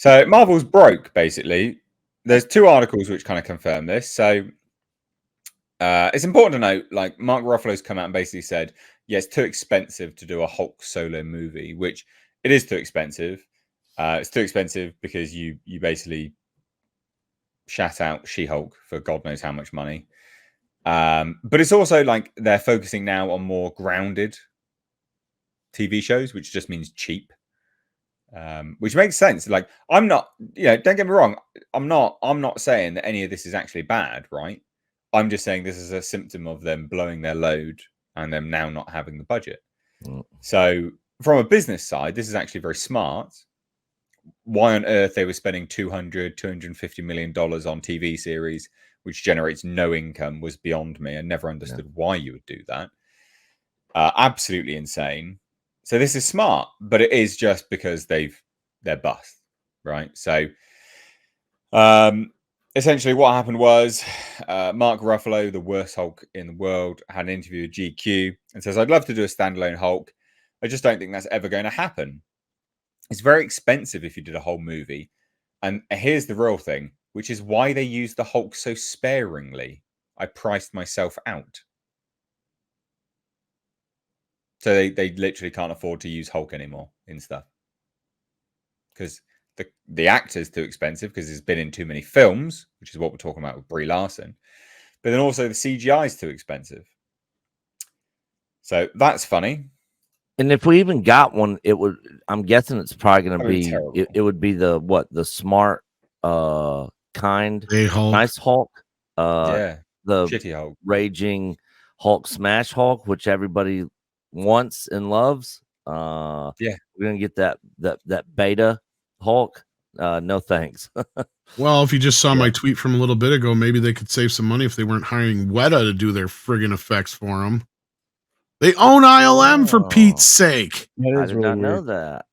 So Marvel's broke, basically. There's two articles which kind of confirm this. So it's important to note, like Mark Ruffalo's come out and basically said, yeah, it's too expensive to do a Hulk solo movie, which it is too expensive. It's too expensive because you basically shat out She-Hulk for God knows how much money. But it's also like they're focusing now on more grounded TV shows, which just means cheap. Which makes sense. Like, I'm not, don't get me wrong. I'm not saying that any of this is actually bad, right? I'm just saying this is a symptom of them blowing their load and them now not having the budget. So from a business side, this is actually very smart. Why on earth they were spending $250 million on TV series, which generates no income, was beyond me. I never understood why you would do that. Absolutely insane. So this is smart, but it is just because they're bust, right? So essentially what happened was Mark Ruffalo, the worst Hulk in the world, had an interview with GQ and says, I'd love to do a standalone Hulk. I just don't think that's ever going to happen. It's very expensive if you did a whole movie. And here's the real thing, which is why they used the Hulk so sparingly. I priced myself out. So they literally can't afford to use Hulk anymore in stuff. Because the actor's too expensive because he's been in too many films, which is what we're talking about with Brie Larson. But then also the CGI is too expensive. So that's funny. And if we even got one, I'm guessing it's probably going to be, it would be the smart, kind, nice Hulk. The shitty Hulk. Raging Hulk smash Hulk, which everybody wants and loves. We're going to get that beta Hulk. No thanks. Well, if you just saw my tweet from a little bit ago, maybe they could save some money if they weren't hiring Weta to do their friggin' effects for them. They own ILM for Pete's sake. I did not know that.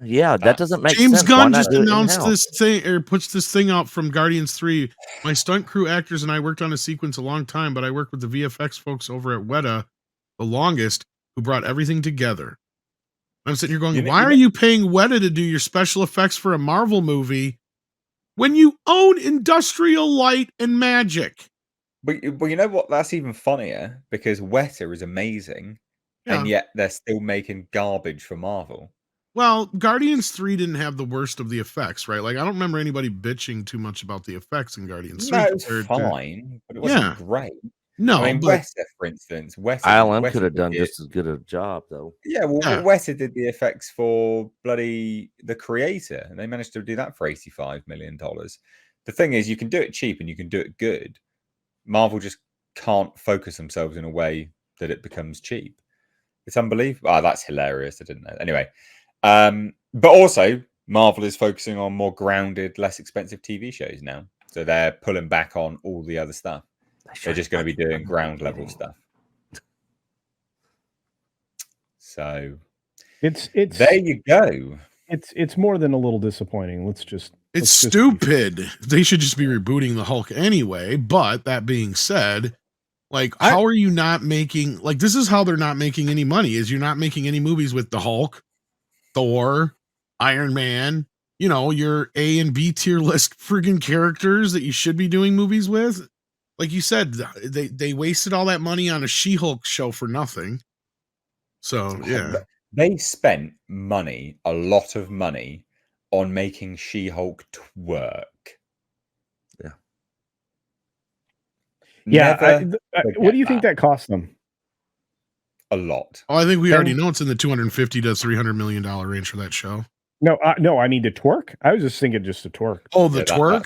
Yeah, that doesn't make James sense. Gunn just announced this thing, or puts this thing out from Guardians 3. My stunt crew actors and I worked on a sequence a long time, but I worked with the VFX folks over at Weta the longest, who brought everything together. I'm sitting here going, why are you paying Weta to do your special effects for a Marvel movie when you own Industrial Light and Magic? But you know what? That's even funnier because Weta is amazing, and yet they're still making garbage for Marvel. Well, Guardians 3 didn't have the worst of the effects, right? Like, I don't remember anybody bitching too much about the effects in Guardians 3. No, it was fine, but it wasn't great. No, I mean, Weta, for instance, ILM could have done just as good a job, though. Yeah, well, Weta did the effects for bloody The Creator, and they managed to do that for $85 million. The thing is, you can do it cheap and you can do it good. Marvel just can't focus themselves in a way that it becomes cheap. It's unbelievable. Oh, that's hilarious. I didn't know. Anyway, but also Marvel is focusing on more grounded, less expensive TV shows now. So they're pulling back on all the other stuff. They're just going to be doing ground level stuff. So it's there you go. It's more than a little disappointing. It's stupid. They should just be rebooting the Hulk anyway. But that being said, like, how are you not making, like, this is how they're not making any money, is you're not making any movies with the Hulk, Thor, Iron Man, your A and B tier list friggin' characters that you should be doing movies with. Like you said, they wasted all that money on a She-Hulk show for nothing. So, yeah. They spent money, a lot of money, on making She-Hulk twerk. Yeah. What do you think that cost them? A lot. Oh, I think we already know it's in the $250 to $300 million range for that show. No, I mean to twerk. I was just thinking just to twerk. Oh, the twerk.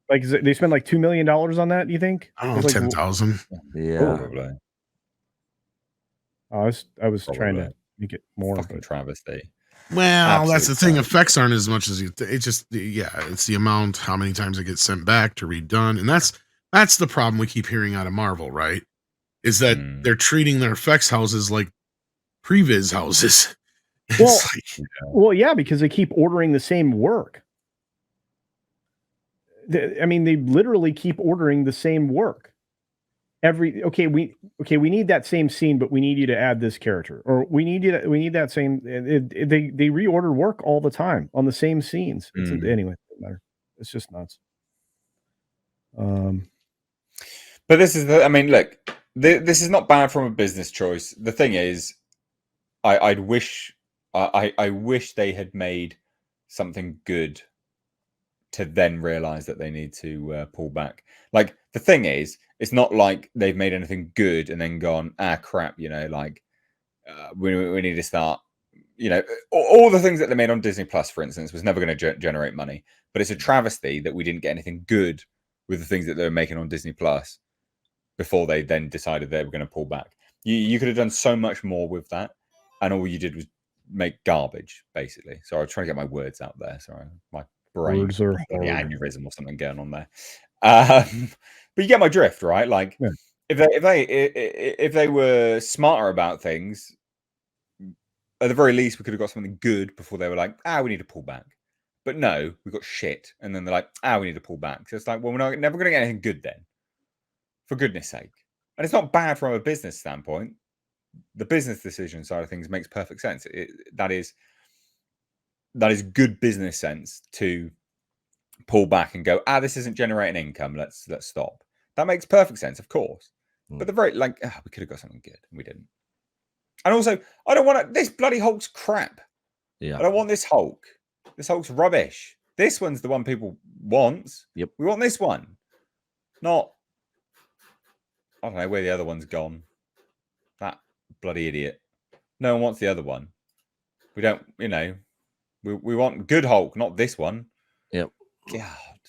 Like, they spend like $2 million on that. Do you think? I don't know, 10,000. Yeah, probably. I was trying to make it more. Fucking travesty. Well, that's the thing. Effects aren't as much as you. It's just, it's the amount, how many times it gets sent back to redone, and that's the problem we keep hearing out of Marvel, right? Is that they're treating their effects houses like previs houses. Well, yeah, because they keep ordering the same work. I mean, they literally keep ordering the same work. we need that same scene, but we need you to add this character, or we need that same. They reorder work all the time on the same scenes. Anyway, it doesn't matter. It's just nuts. But this is look, this is not bad from a business choice. The thing is, I wish they had made something good to then realize that they need to pull back. Like, the thing is, it's not like they've made anything good and then gone, crap, we need to start, all the things that they made on Disney Plus, for instance, was never going to generate money. But it's a travesty that we didn't get anything good with the things that they were making on Disney Plus before they then decided they were going to pull back. You could have done so much more with that, and all you did was make garbage, basically. So I was trying to get my words out there. Sorry, my brain, words are an aneurysm or something going on there. But you get my drift, right? Like, if they were smarter about things, at the very least, we could have got something good before they were like, we need to pull back. But no, we got shit, and then they're like, we need to pull back. So it's like, well, we're never going to get anything good then, for goodness sake. And it's not bad from a business standpoint. The business decision side of things makes perfect sense. That is good business sense to pull back and go, this isn't generating income. Let's stop. That makes perfect sense, of course. But the very we could have got something good, and we didn't. And also, I don't want this bloody Hulk's crap. Yeah, I don't want this Hulk. This Hulk's rubbish. This one's the one people want. Yep. We want this one. Not, I don't know where the other one's gone. That bloody idiot. No one wants the other one. We don't, we want good Hulk, not this one. Yep. God.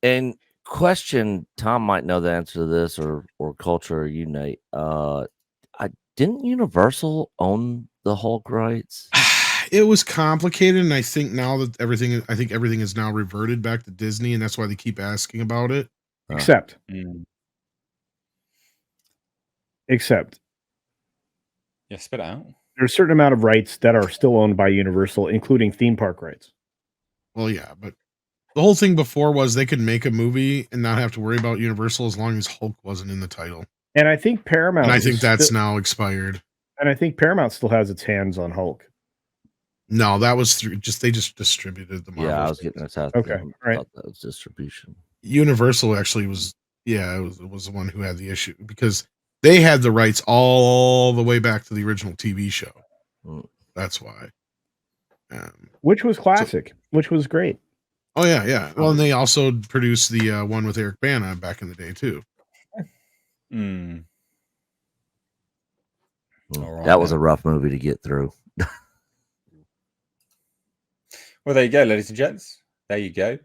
And question, Tom might know the answer to this, or Culture, or you, Nate. Didn't Universal own the Hulk rights? It was complicated, and I think now that everything is now reverted back to Disney, and that's why they keep asking about it. Except Yeah, spit it out. There's a certain amount of rights that are still owned by Universal, including theme park rights. Well, yeah, but the whole thing before was they could make a movie and not have to worry about Universal as long as Hulk wasn't in the title. And I think Paramount. And I think that's now expired. And I think Paramount still has its hands on Hulk. No, that was through they just distributed the Marvel. Yeah, I was getting that. Okay, right. That was distribution. Universal actually was, it was the one who had the issue because they had the rights all the way back to the original TV show. That's why. Which was classic, which was great. Oh, yeah. Well, and they also produced the one with Eric Bana back in the day, too. That was a rough movie to get through. Well, there you go, ladies and gents. There you go.